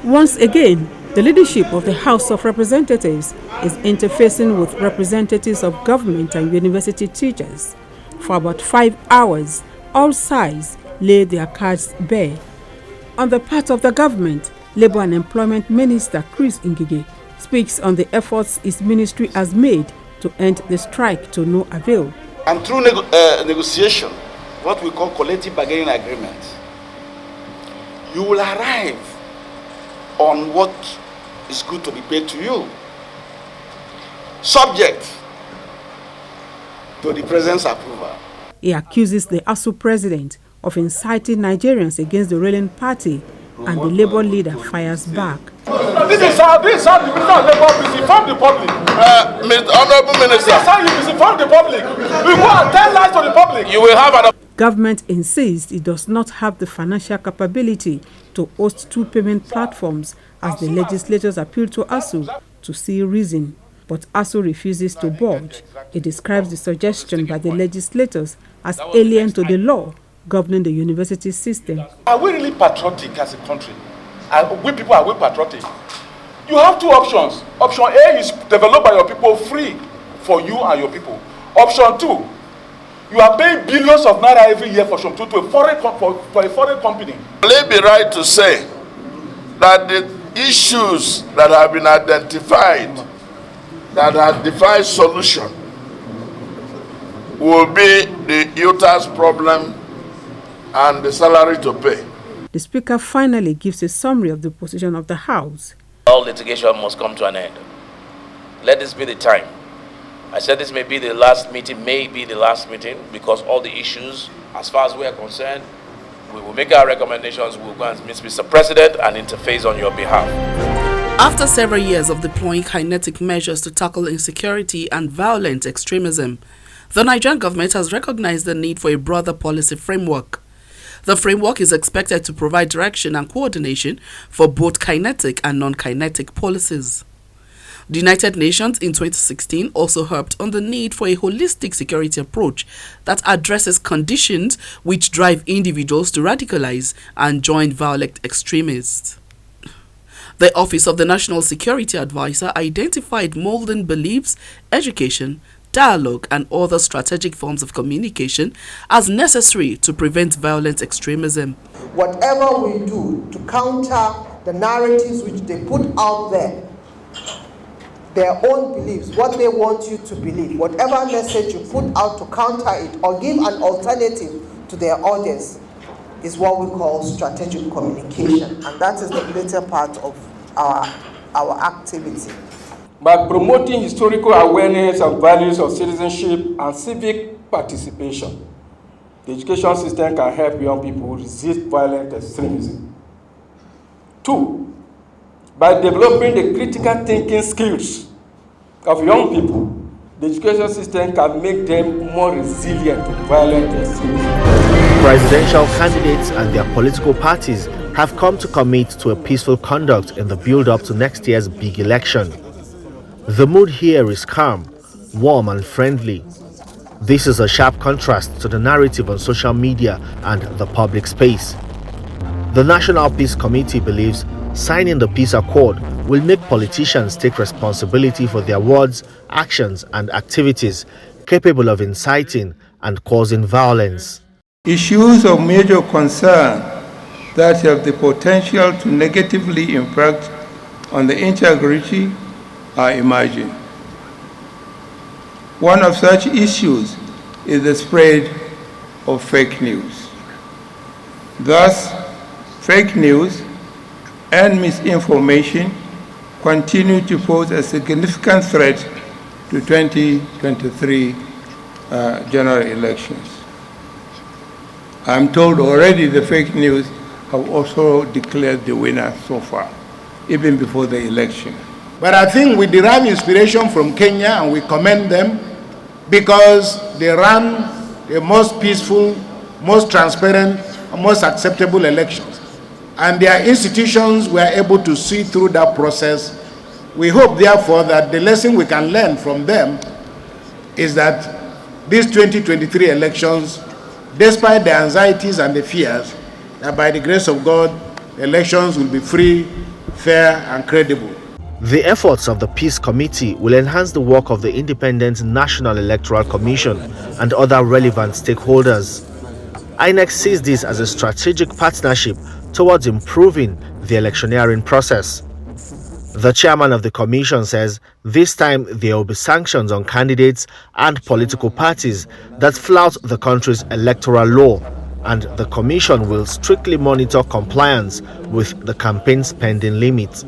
Once again, the leadership of the House of Representatives is interfacing with representatives of government and university teachers. For about 5 hours, all sides lay their cards bare. On the part of the government, Labour and Employment Minister Ngige speaks on the efforts his ministry has made to end the strike to no avail. And through negotiation, what we call collective bargaining agreement, you will arrive on what is good to be paid to you, subject to the president's approval. He accuses the Asuu president of inciting Nigerians against the ruling party, and the Labour leader fires back. This is how the Minister of Labour misinformed the public. Honorable Minister, this is how you misinform the public. We go and tell lies to the public. You will have an... Government insists it does not have the financial capability to host two payment platforms as the legislators appeal to Asuu to see reason. But Asuu refuses to budge. It describes the suggestion by the legislators as alien to the law governing the university system. Are we really patriotic as a country? We people are we patriotic? You have two options. Option A is developed by your people free for you and your people. Option 2, you are paying billions of naira every year for option 2 to a foreign company. Will it be right to say that the issues that have been identified that have defied solution will be the UTAS problem and the salary to pay? The Speaker finally gives a summary of the position of the House. All litigation must come to an end. Let this be the time. I said this may be the last meeting, because all the issues, as far as we are concerned, we will make our recommendations. We will go and meet Mr. President and interface on your behalf. After several years of deploying kinetic measures to tackle insecurity and violent extremism, the Nigerian government has recognized the need for a broader policy framework. The framework is expected to provide direction and coordination for both kinetic and non-kinetic policies. The United Nations in 2016 also harped on the need for a holistic security approach that addresses conditions which drive individuals to radicalize and join violent extremists. The Office of the National Security Advisor identified molding beliefs, education, dialogue and other strategic forms of communication as necessary to prevent violent extremism. Whatever we do to counter the narratives which they put out there, their own beliefs, what they want you to believe, whatever message you put out to counter it or give an alternative to their audience is what we call strategic communication, and that is the later part of our activity. By promoting historical awareness and values of citizenship and civic participation, the education system can help young people resist violent extremism. 2, by developing the critical thinking skills of young people, the education system can make them more resilient to violent extremism. Presidential candidates and their political parties have come to commit to a peaceful conduct in the build-up to next year's big election. The mood here is calm, warm and friendly. This is a sharp contrast to the narrative on social media and the public space. The National Peace Committee believes signing the peace accord will make politicians take responsibility for their words, actions and activities capable of inciting and causing violence. Issues of major concern that have the potential to negatively impact on the integrity are emerging. One of such issues is the spread of fake news. Thus, fake news and misinformation continue to pose a significant threat to 2023 general elections. I'm told already the fake news have also declared the winner so far, even before the election. But I think we derive inspiration from Kenya, and we commend them because they ran the most peaceful, most transparent, and most acceptable elections. And their institutions were able to see through that process. We hope, therefore, that the lesson we can learn from them is that these 2023 elections, despite the anxieties and the fears, that by the grace of God, the elections will be free, fair, and credible. The efforts of the Peace Committee will enhance the work of the Independent National Electoral Commission and other relevant stakeholders. INEC sees this as a strategic partnership towards improving the electioneering process. The chairman of the commission says this time there will be sanctions on candidates and political parties that flout the country's electoral law, and the commission will strictly monitor compliance with the campaign spending limit.